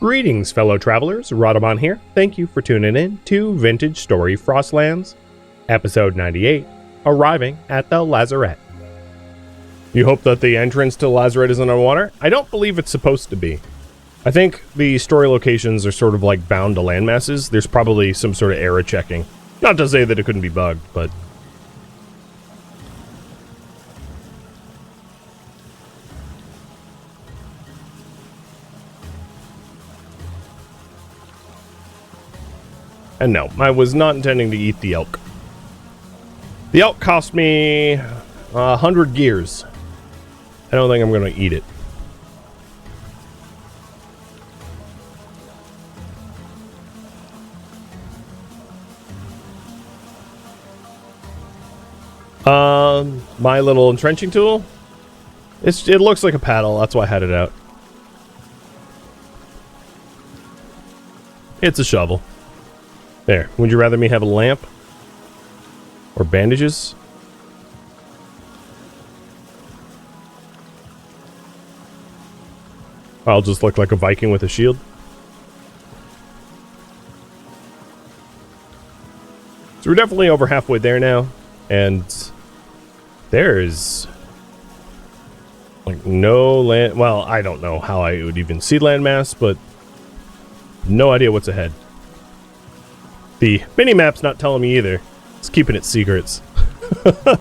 Greetings, fellow travelers. Rhadamant here. Thank you for tuning in to Vintage Story Frostlands, episode 98, arriving at the Lazaret. You hope that the entrance to Lazaret isn't underwater? I don't believe it's supposed to be. I think the story locations are sort of like bound to landmasses. There's probably some sort of error checking. Not to say that it couldn't be bugged, but... And no, I was not intending to eat the elk. The elk cost me 100 gears. I don't think I'm going to eat it. My little entrenching tool. It looks like a paddle. That's why I had it out. It's a shovel. There. Would you rather me have a lamp? Or bandages? I'll just look like a Viking with a shield. So we're definitely over halfway there now. And there's like no land. Well, I don't know how I would even see landmass, but no idea what's ahead. The mini-map's not telling me either. It's keeping its secrets. But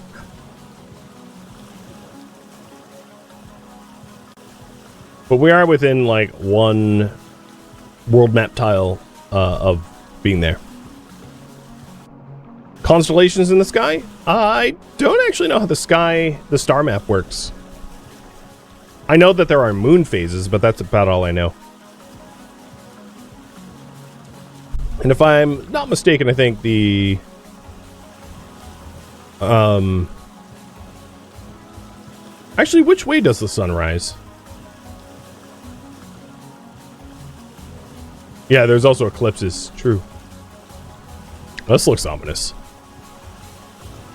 we are within, like, one world map tile of being there. Constellations in the sky? I don't actually know how the star map works. I know that there are moon phases, but that's about all I know. And if I'm not mistaken, I think the... Actually, which way does the sun rise? Yeah, there's also eclipses. True. This looks ominous.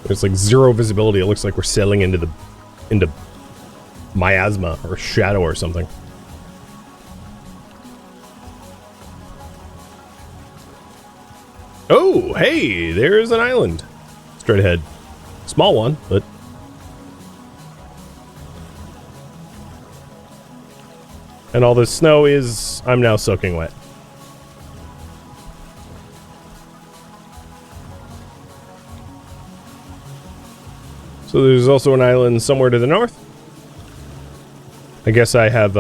There's like zero visibility. It looks like we're sailing into miasma or shadow or something. Oh, hey, there's an island. Straight ahead. Small one, but... And all this snow is... I'm now soaking wet. So there's also an island somewhere to the north. I guess I have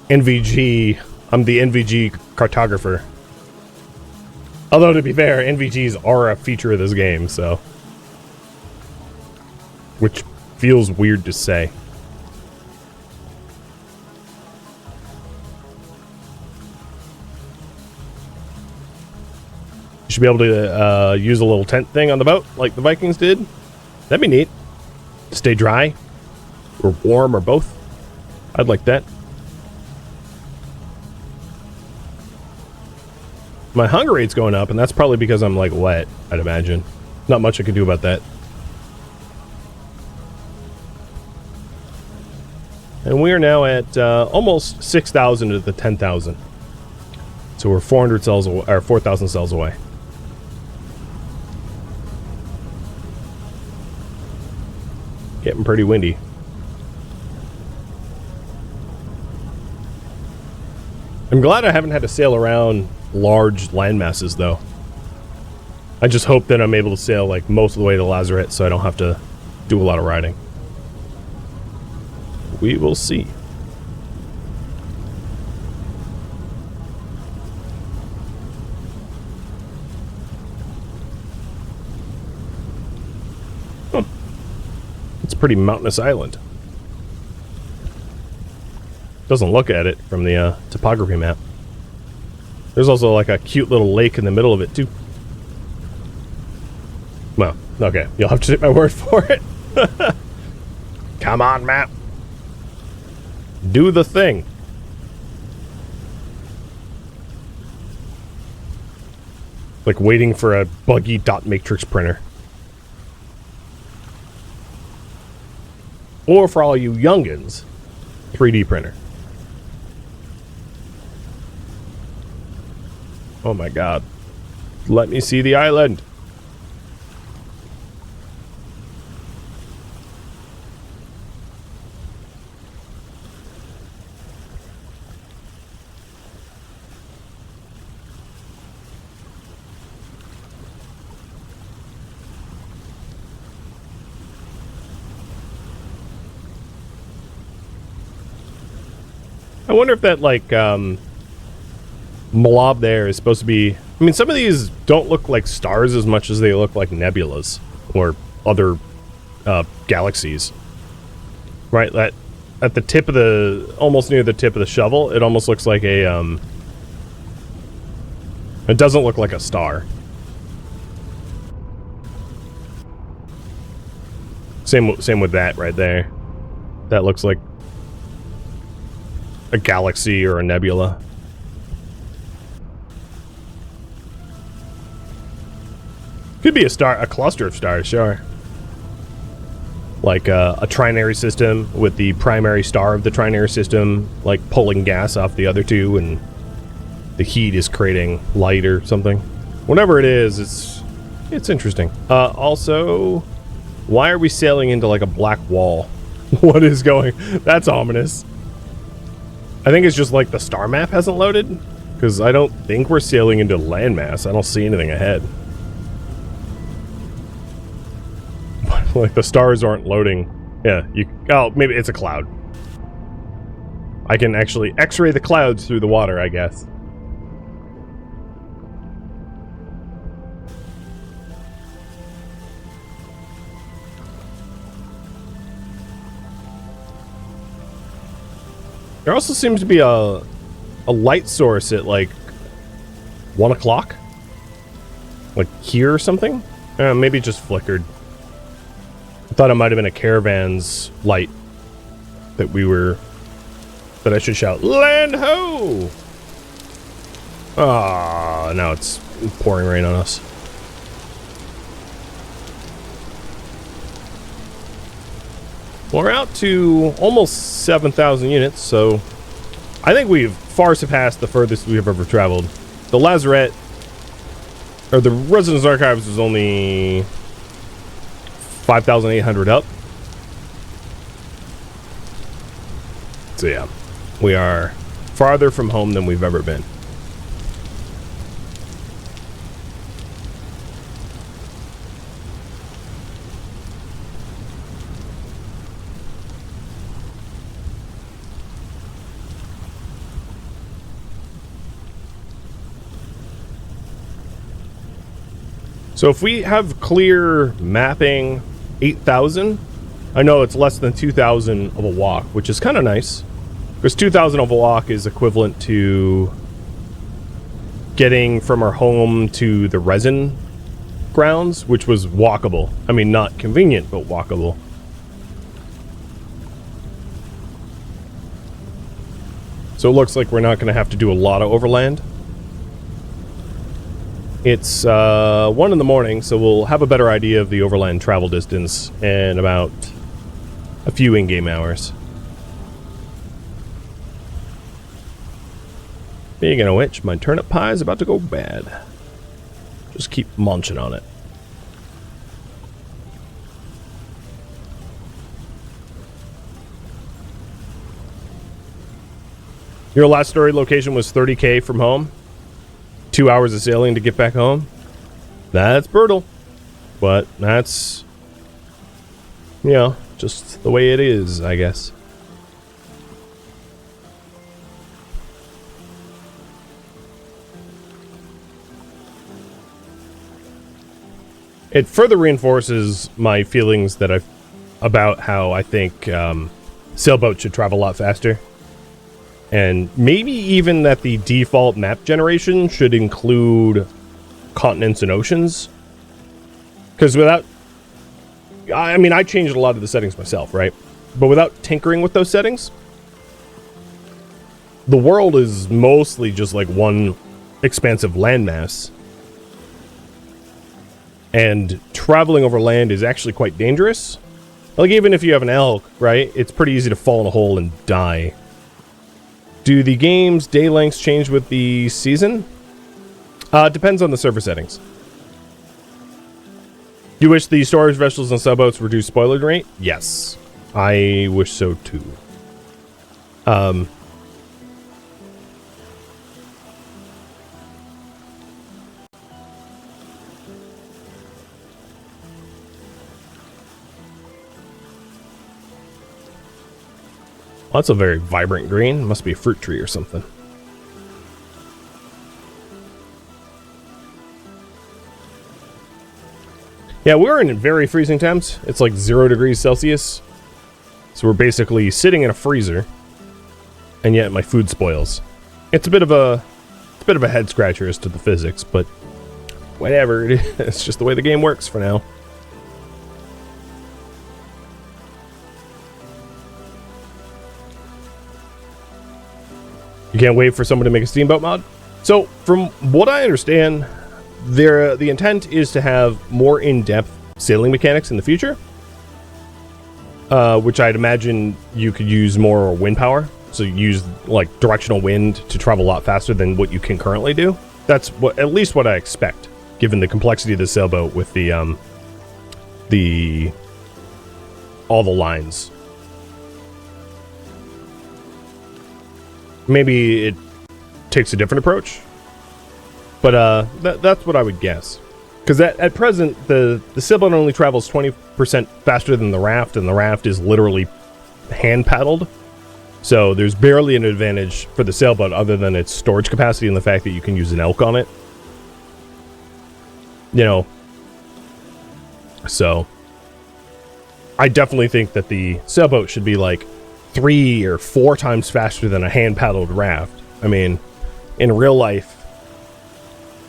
NVG. I'm the NVG cartographer. Although, to be fair, NVGs are a feature of this game, so... Which feels weird to say. You should be able to use a little tent thing on the boat, like the Vikings did. That'd be neat. Stay dry. Or warm, or both. I'd like that. My hunger rate's going up, and that's probably because I'm, like, wet, I'd imagine. Not much I can do about that. And we are now at almost 6,000 to the 10,000. So we're 400 cells away, or 4,000 cells away. Getting pretty windy. I'm glad I haven't had to sail around large land masses, though. I just hope that I'm able to sail like most of the way to Lazaret, so I don't have to do a lot of riding. We will see. It's a pretty mountainous island. Doesn't look at it from the topography map. There's also like a cute little lake in the middle of it too. Well, okay, you'll have to take my word for it. Come on, map. Do the thing. Like waiting for a buggy dot matrix printer. Or for all you youngins, 3D printer. Oh my god. Let me see the island. I wonder if that, like, blob there is supposed to be... I mean, some of these don't look like stars as much as they look like nebulas or other galaxies. Right? That at the tip of the... almost near the tip of the shovel, it almost looks like a... it doesn't look like a star. Same with that right there. That looks like a galaxy or a nebula. Could be a star, a cluster of stars, sure. Like a trinary system with the primary star of the trinary system, like pulling gas off the other two, and the heat is creating light or something. Whatever it is, it's interesting. Also, why are we sailing into like a black wall? What is going? That's ominous. I think it's just like the star map hasn't loaded, because I don't think we're sailing into landmass. I don't see anything ahead. Like the stars aren't loading. Yeah, oh, maybe it's a cloud. I can actually x-ray the clouds through the water, I guess. There also seems to be a light source at like 1 o'clock, like here or something. Maybe it just flickered. I thought it might have been a caravan's light that I should shout land ho. Ah, now it's pouring rain on us. We're out to almost 7,000 units, so I think we've far surpassed the furthest we've ever traveled. The Lazaret, or the Residence Archives, was only 5,800 up. So yeah, we are farther from home than we've ever been. So if we have clear mapping 8,000, I know it's less than 2,000 of a walk, which is kind of nice. Because 2,000 of a walk is equivalent to getting from our home to the resin grounds, which was walkable. I mean, not convenient, but walkable. So it looks like we're not going to have to do a lot of overland. It's 1 in the morning, so we'll have a better idea of the overland travel distance in about a few in-game hours. Speaking of which, my turnip pie is about to go bad. Just keep munching on it. Your last story location was 30k from home? 2 hours of sailing to get back home? That's brutal. But that's, you know, just the way it is, I guess. It further reinforces my feelings that about how I think sailboats should travel a lot faster. And maybe even that the default map generation should include continents and oceans. Because without... I mean, I changed a lot of the settings myself, right? But without tinkering with those settings, the world is mostly just like one expansive landmass. And traveling over land is actually quite dangerous. Like, even if you have an elk, right? It's pretty easy to fall in a hole and die. Do the game's day lengths change with the season? Depends on the server settings. Do you wish the storage vessels and subboats reduce spoiler rate? Yes. I wish so too. Well, that's a very vibrant green. Must be a fruit tree or something. Yeah, we're in very freezing temps. It's like 0 degrees Celsius. So we're basically sitting in a freezer. And yet my food spoils. It's a bit of a head scratcher as to the physics, but whatever. It's just the way the game works for now. You can't wait for someone to make a steamboat mod? So, from what I understand, the intent is to have more in-depth sailing mechanics in the future. Which I'd imagine you could use more wind power. So use, like, directional wind to travel a lot faster than what you can currently do. That's at least what I expect, given the complexity of the sailboat with all the lines. Maybe it takes a different approach, but that's what I would guess. Because at present, the sailboat only travels 20% faster than the raft, and the raft is literally hand paddled. So there's barely an advantage for the sailboat other than its storage capacity and the fact that you can use an elk on it. You know, so I definitely think that the sailboat should be like 3 or 4 times faster than a hand-paddled raft. I mean, in real life,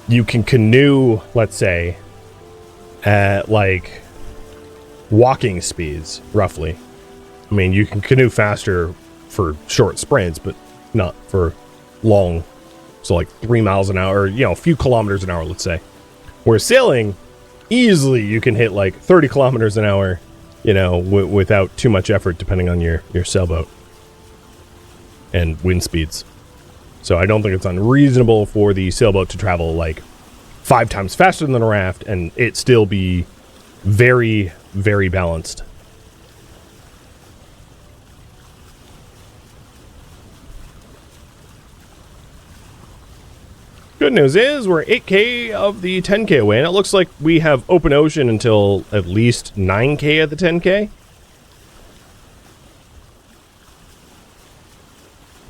you can canoe, let's say, at, like, walking speeds, roughly. I mean, you can canoe faster for short sprints, but not for long. So, like, 3 miles an hour, you know, a few kilometers an hour, let's say. Whereas sailing, easily you can hit, like, 30 kilometers an hour, you know, without too much effort, depending on your sailboat and wind speeds. So I don't think it's unreasonable for the sailboat to travel like 5 times faster than a raft and it still be very, very balanced. Good news is we're 8k of the 10k away, and it looks like we have open ocean until at least 9k at the 10k.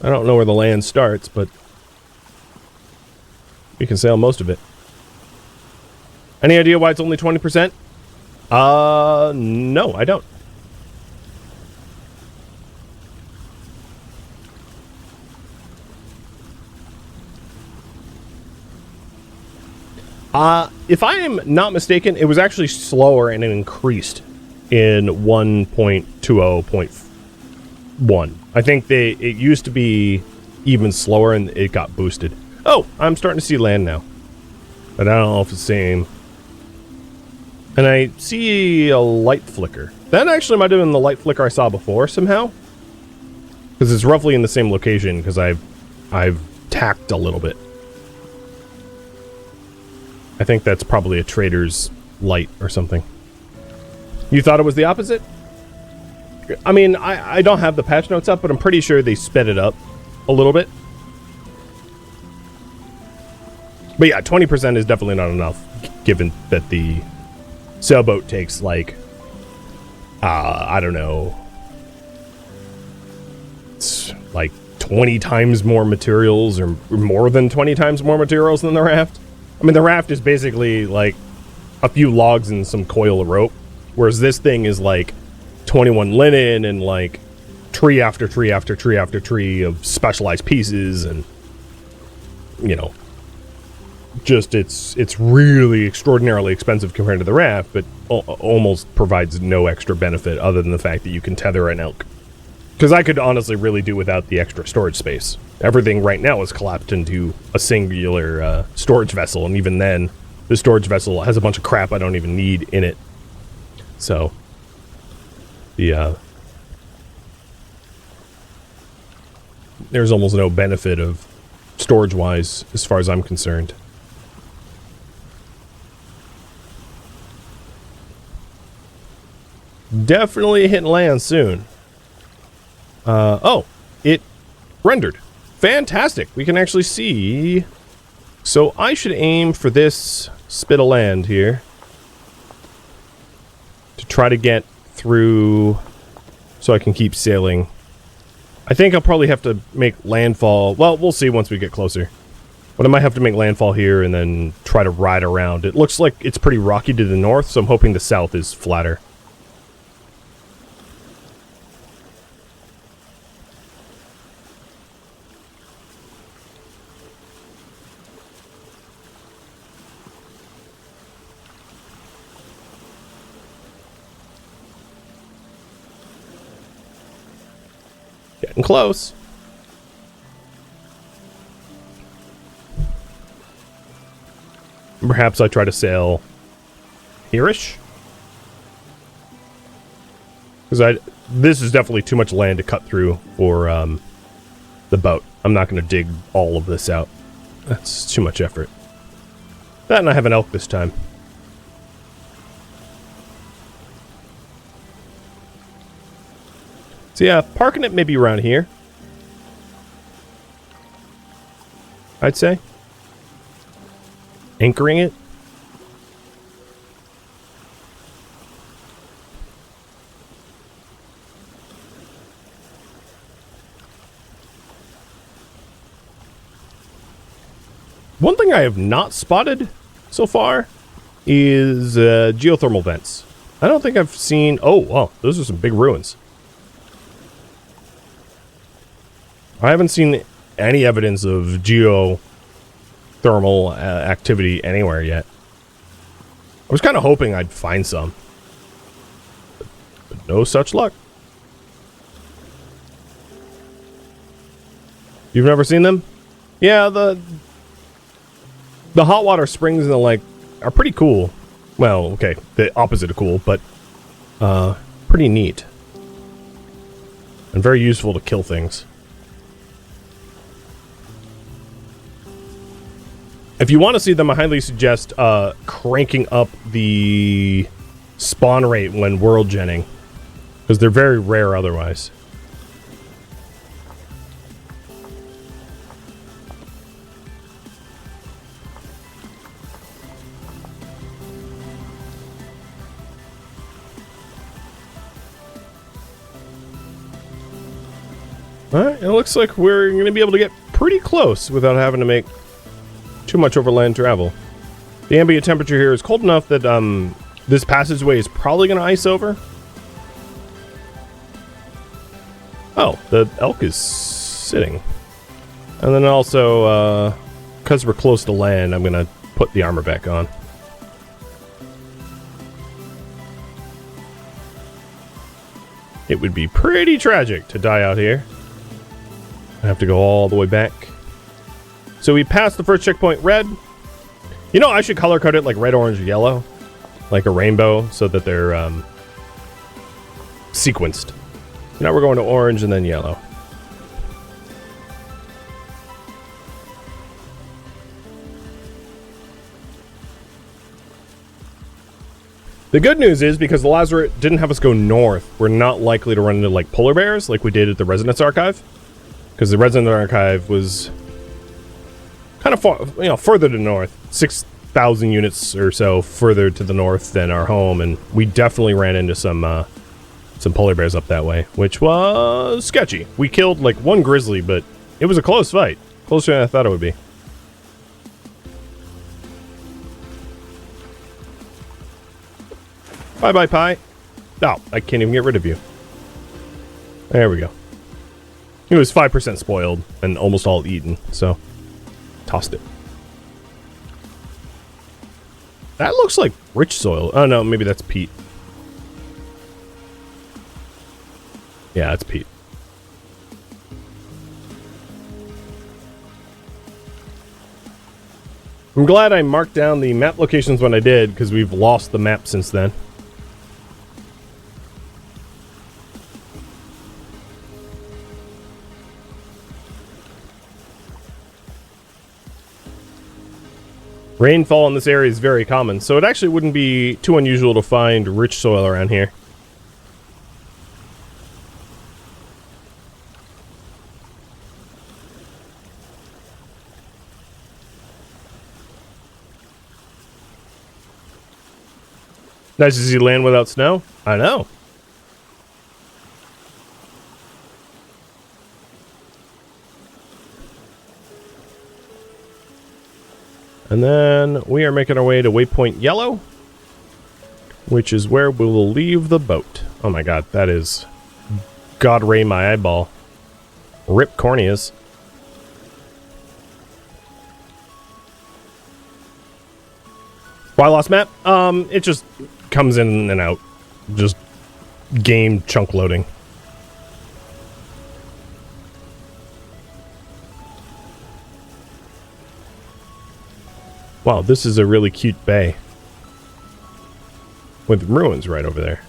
I don't know where the land starts, but we can sail most of it. Any idea why it's only 20%? No, I don't. If I am not mistaken, it was actually slower and it increased in 1.20.1. I think it used to be even slower and it got boosted. Oh, I'm starting to see land now. But I don't know if it's the same. And I see a light flicker. That actually might have been the light flicker I saw before somehow. Because it's roughly in the same location because I've tacked a little bit. I think that's probably a trader's light or something. You thought it was the opposite? I mean, I don't have the patch notes up, but I'm pretty sure they sped it up a little bit. But yeah, 20% is definitely not enough, given that the sailboat takes like, I don't know, it's like 20 times more materials or more than 20 times more materials than the raft. I mean, the raft is basically like a few logs and some coil of rope, whereas this thing is like 21 linen and like tree after tree after tree after tree of specialized pieces, and you know, just it's really extraordinarily expensive compared to the raft, but almost provides no extra benefit other than the fact that you can tether an elk. Because I could honestly really do without the extra storage space. Everything right now is collapsed into a singular storage vessel, and even then, the storage vessel has a bunch of crap I don't even need in it. So, there's almost no benefit of storage-wise, as far as I'm concerned. definitely hit land soon. Oh, it rendered. Fantastic. We can actually see. So I should aim for this spit of land here to try to get through so I can keep sailing. I think I'll probably have to make landfall. Well, we'll see once we get closer. But I might have to make landfall here and then try to ride around. It looks like it's pretty rocky to the north, so I'm hoping the south is flatter. Getting close. Perhaps I try to sail here-ish. Because this is definitely too much land to cut through for the boat. I'm not going to dig all of this out. That's too much effort. That and I have an elk this time. So yeah, parking it maybe around here. I'd say. Anchoring it. One thing I have not spotted so far is geothermal vents. I don't think I've seen... Oh, wow, those are some big ruins. I haven't seen any evidence of geothermal activity anywhere yet. I was kind of hoping I'd find some. But no such luck. You've never seen them? Yeah, the hot water springs and the lake are pretty cool. Well, okay, the opposite of cool, but pretty neat. And very useful to kill things. If you want to see them, I highly suggest cranking up the spawn rate when world genning, because they're very rare otherwise. Alright, it looks like we're going to be able to get pretty close without having to make too much overland travel. The ambient temperature here is cold enough that this passageway is probably going to ice over. Oh, the elk is sitting. And then also, because we're close to land, I'm going to put the armor back on. It would be pretty tragic to die out here. I have to go all the way back. So we passed the first checkpoint red. You know, I should color code it like red, orange, yellow. Like a rainbow, so that they're sequenced. Now we're going to orange and then yellow. The good news is, because the Lazaret didn't have us go north, we're not likely to run into like polar bears like we did at the Resonance Archive. Because the Resonance Archive was kind of far, you know, further to the north, 6,000 units or so further to the north than our home, and we definitely ran into some polar bears up that way, which was sketchy. We killed like one grizzly, but it was a close fight, closer than I thought it would be. Bye bye pie. Oh, I can't even get rid of you. There we go. It was 5% spoiled and almost all eaten, so tossed it. That looks like rich soil. Oh no, maybe that's peat. Yeah, it's peat. I'm glad I marked down the map locations when I did, because we've lost the map since then. Rainfall in this area is very common, so it actually wouldn't be too unusual to find rich soil around here. Nice to see land without snow. I know. And then we are making our way to waypoint yellow, which is where we will leave the boat. Oh my god, that is... God ray my eyeball. Rip corneas. Why lost map? It just comes in and out. Just game chunk loading. Wow, this is a really cute bay. With ruins right over there.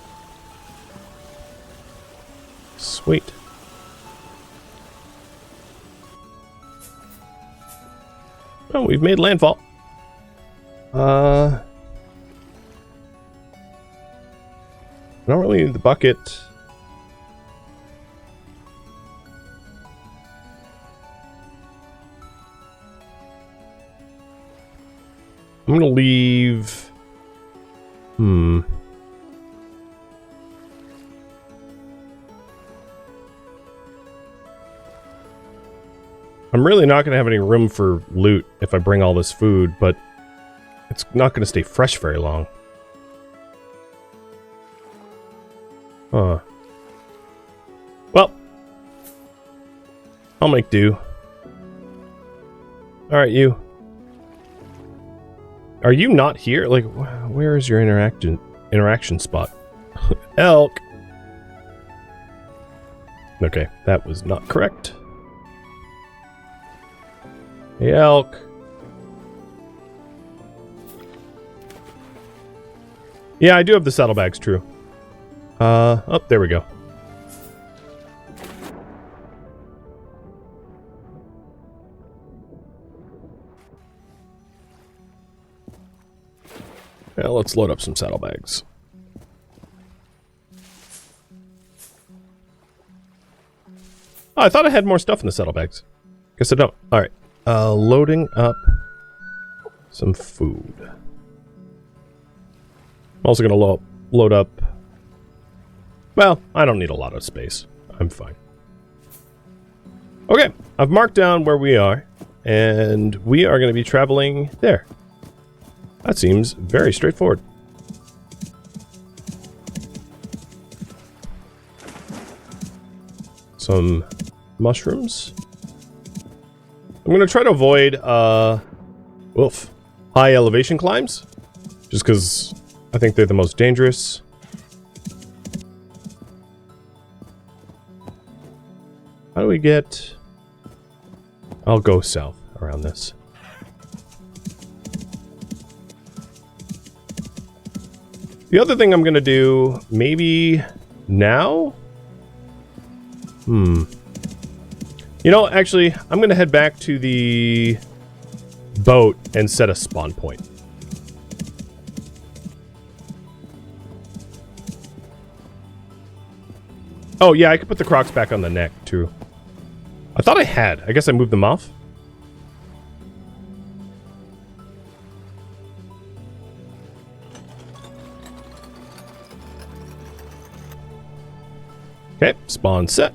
Sweet. Oh, we've made landfall. I don't really need the bucket. I'm gonna leave... I'm really not gonna have any room for loot if I bring all this food, but it's not gonna stay fresh very long. Huh. Well, I'll make do. Alright, you. Are you not here? Like, where is your interaction spot? Elk! Okay, that was not correct. Hey, elk. Yeah, I do have the saddlebags, true. Oh, there we go. Yeah, let's load up some saddlebags. Oh, I thought I had more stuff in the saddlebags. Guess I don't. Alright. Loading up some food. I'm also going to load up... Well, I don't need a lot of space. I'm fine. Okay, I've marked down where we are, and we are going to be traveling there. That seems very straightforward. Some mushrooms. I'm going to try to avoid, high elevation climbs. Just because I think they're the most dangerous. How do we get... I'll go south around this. The other thing I'm going to do, maybe now? You know, actually, I'm going to head back to the boat and set a spawn point. Oh, yeah, I could put the Crocs back on the neck, too. I thought I had. I guess I moved them off. Okay, spawn set.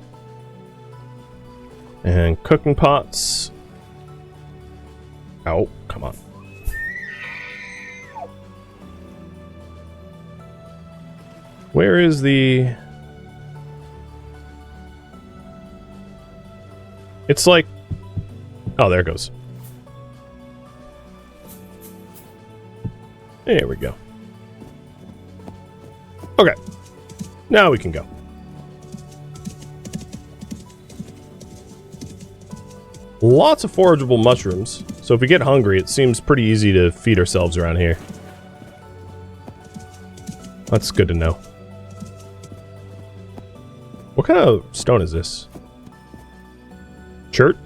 And cooking pots. Oh, come on. Where is the... It's like... Oh, there it goes. There we go. Okay. Now we can go. Lots of forageable mushrooms, so if we get hungry, it seems pretty easy to feed ourselves around here. That's good to know. What kind of stone is this? Chert?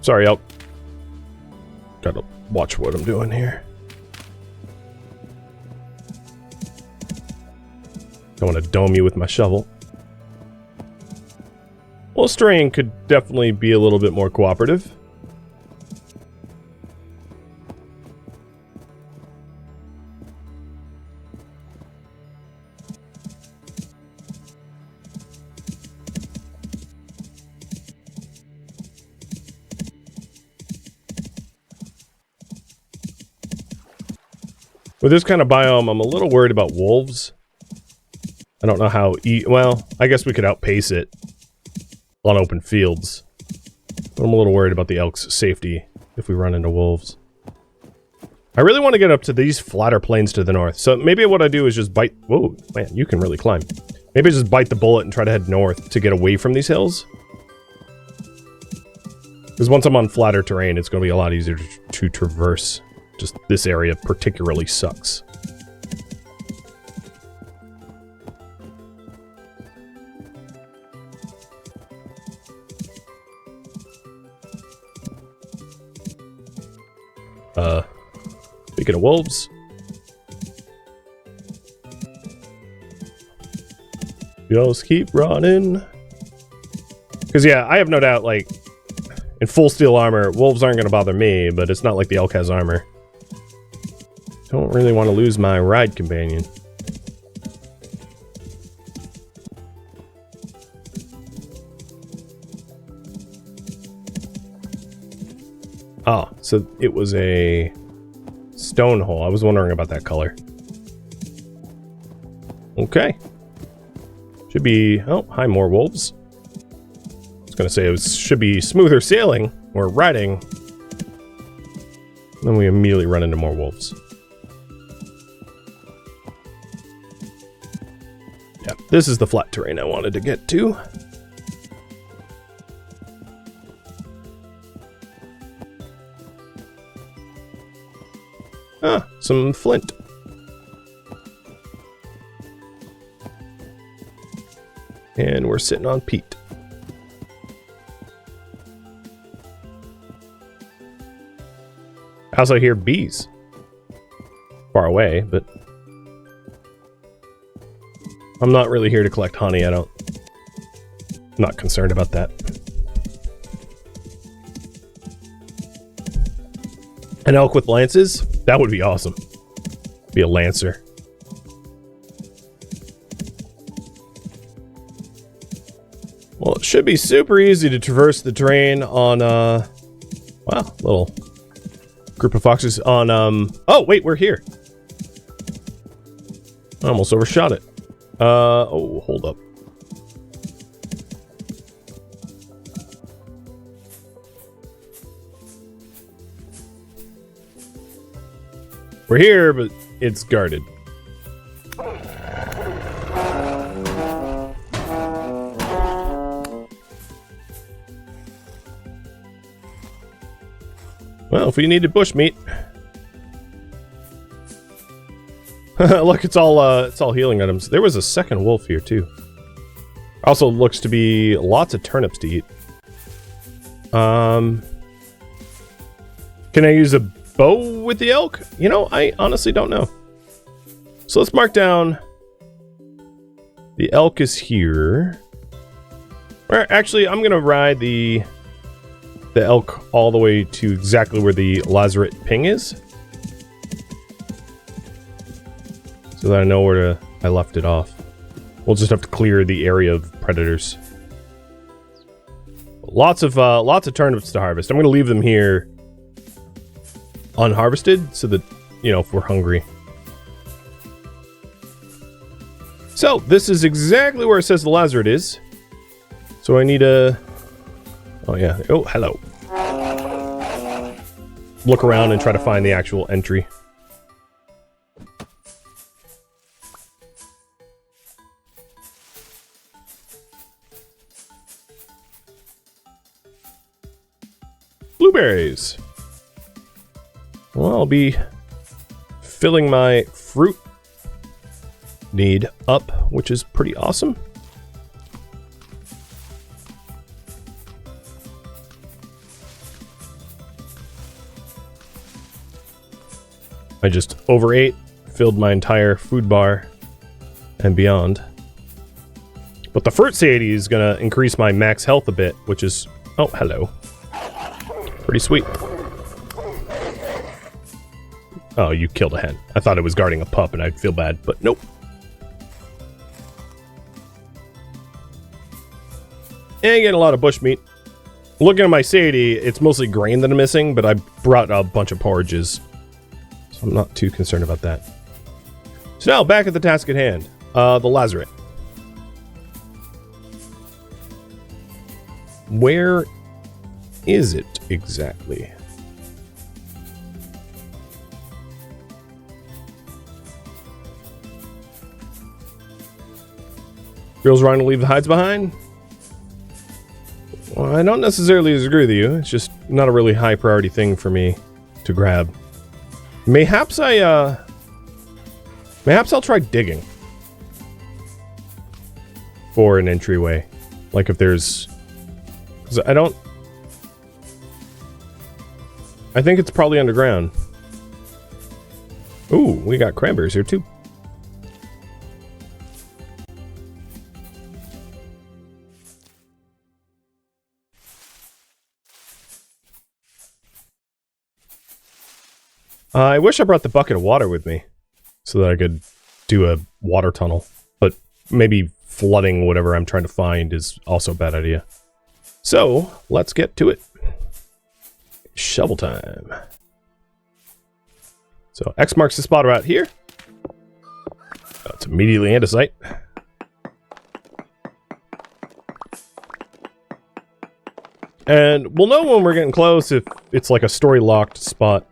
Sorry, I'll... Gotta watch what I'm doing here. Don't want to dome you with my shovel. Well, Strain could definitely be a little bit more cooperative. With this kind of biome, I'm a little worried about wolves. I don't know how... well, I guess we could outpace it on open fields. But I'm a little worried about the elk's safety if we run into wolves. I really want to get up to these flatter plains to the north. So maybe what I do is just bite... Whoa, man, you can really climb. Maybe I just bite the bullet and try to head north to get away from these hills. Because once I'm on flatter terrain, it's going to be a lot easier to traverse. Just this area particularly sucks. Speaking of wolves. Just keep running. Because yeah, I have no doubt, like, in full steel armor, wolves aren't going to bother me, but it's not like the elk has armor. Don't really want to lose my ride companion. Oh, so it was a stone hole. I was wondering about that color. Okay. Should be... oh, hi, more wolves. I was going to say it should be smoother sailing or riding. Then we immediately run into more wolves. Yeah, this is the flat terrain I wanted to get to. Ah, some flint. And we're sitting on peat. I also hear bees. Far away, but... I'm not really here to collect honey, I'm not concerned about that. An elk with lances? That would be awesome. Be a lancer. Well, it should be super easy to traverse the terrain on, wow, little group of foxes on, oh, wait, we're here. I almost overshot it. Oh, hold up. We're here, but it's guarded. Well, if we needed bushmeat. Look, it's all healing items. There was a second wolf here too. Also looks to be lots of turnips to eat. Can I use a bow with the elk? You know, I honestly don't know. So let's mark down. The elk is here. Or actually, I'm gonna ride the elk all the way to exactly where the Lazaret ping is, so that I know where I left it off. We'll just have to clear the area of predators. Lots of turnips to harvest. I'm gonna leave them here unharvested so that, you know, if we're hungry. So this is exactly where it says the Lazaret is. So I need a... oh yeah. Oh, hello. Look around and try to find the actual entry. Blueberries. Well, I'll be filling my fruit need up, which is pretty awesome. I just overate, filled my entire food bar and beyond. But the fertility is going to increase my max health a bit, which is... Oh, hello. Pretty sweet. Oh, you killed a hen. I thought it was guarding a pup and I'd feel bad, but nope. And getting a lot of bush meat. Looking at my satiety, it's mostly grain that I'm missing, but I brought a bunch of porridges. So I'm not too concerned about that. So now, back at the task at hand. The Lazaret. Where is it exactly? Girls trying to leave the hides behind? Well, I don't necessarily disagree with you. It's just not a really high priority thing for me to grab. Mayhaps I'll try digging for an entryway. Like if there's... Because I think it's probably underground. Ooh, we got cranberries here too. I wish I brought the bucket of water with me so that I could do a water tunnel. But maybe flooding whatever I'm trying to find is also a bad idea. So, let's get to it. Shovel time. So, X marks the spot right here. It's immediately andesite. And we'll know when we're getting close if it's like a story-locked spot.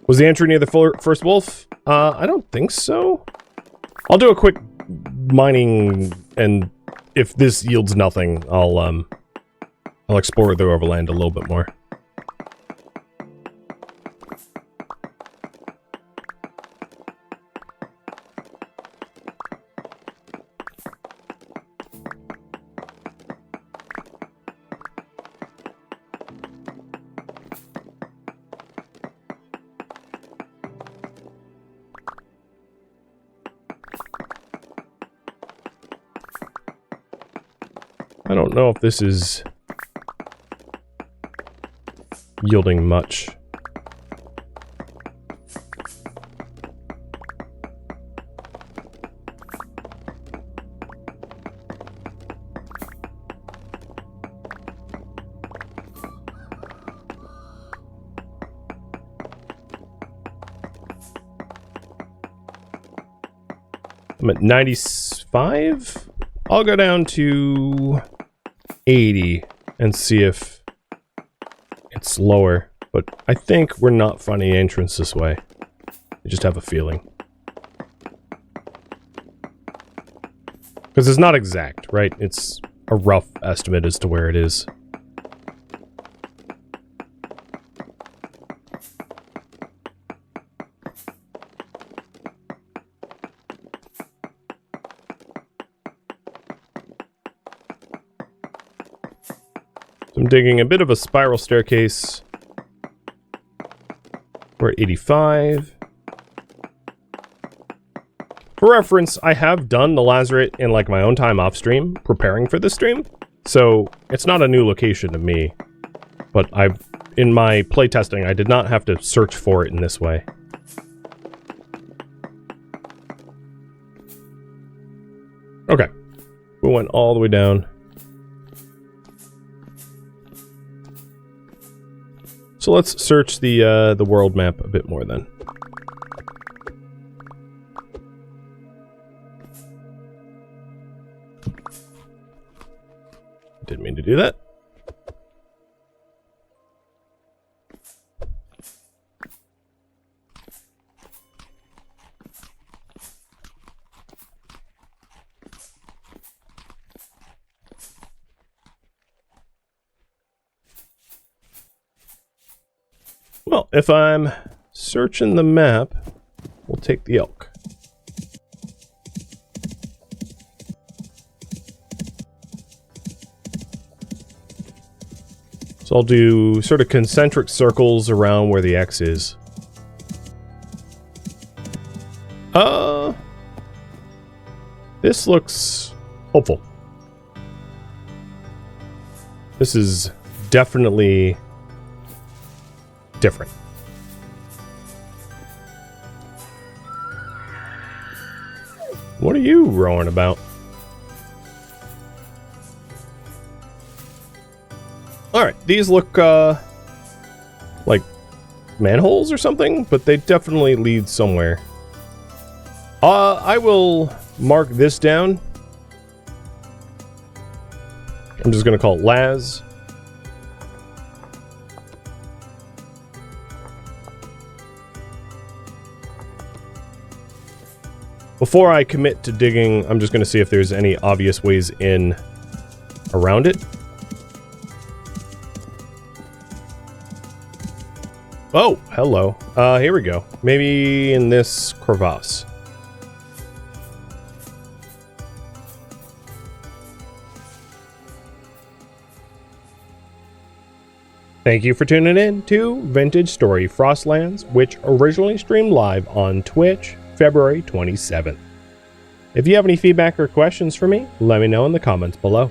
Was the entry near the first wolf? I don't think so. I'll do a quick mining, and if this yields nothing, I'll explore the overland a little bit more. I don't know if this is yielding much. I'm at 95. I'll go down to 80 and see if it's lower, but I think we're not finding an entrance this way. I just have a feeling. Because it's not exact, right? It's a rough estimate as to where it is. I'm digging a bit of a spiral staircase. We're at 85. For reference, I have done the Lazaret in like my own time off stream, preparing for this stream. So it's not a new location to me. But in my playtesting, I did not have to search for it in this way. Okay. We went all the way down. So let's search the world map a bit more then. Didn't mean to do that. Well, if I'm searching the map, we'll take the elk. So I'll do sort of concentric circles around where the X is. This looks hopeful. This is definitely different. What are you rowing about? Alright, these look like manholes or something, but they definitely lead somewhere. I will mark this down. I'm just going to call it Laz. Before I commit to digging, I'm just going to see if there's any obvious ways in around it. Oh, hello. Here we go. Maybe in this crevasse. Thank you for tuning in to Vintage Story Frostlands, which originally streamed live on Twitch, February 27th. If you have any feedback or questions for me, let me know in the comments below.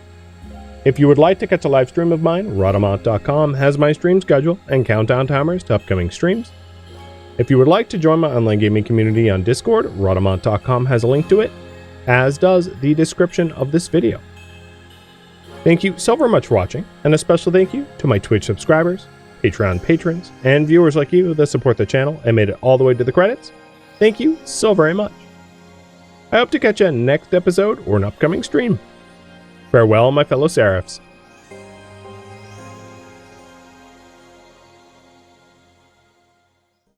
If you would like to catch a live stream of mine, Rhadamant.com has my stream schedule and countdown timers to upcoming streams. If you would like to join my online gaming community on Discord, Rhadamant.com has a link to it, as does the description of this video. Thank you so very much for watching, and a special thank you to my Twitch subscribers, Patreon patrons, and viewers like you that support the channel and made it all the way to the credits. Thank you so very much. I hope to catch you in next episode or an upcoming stream. Farewell, my fellow Seraphs.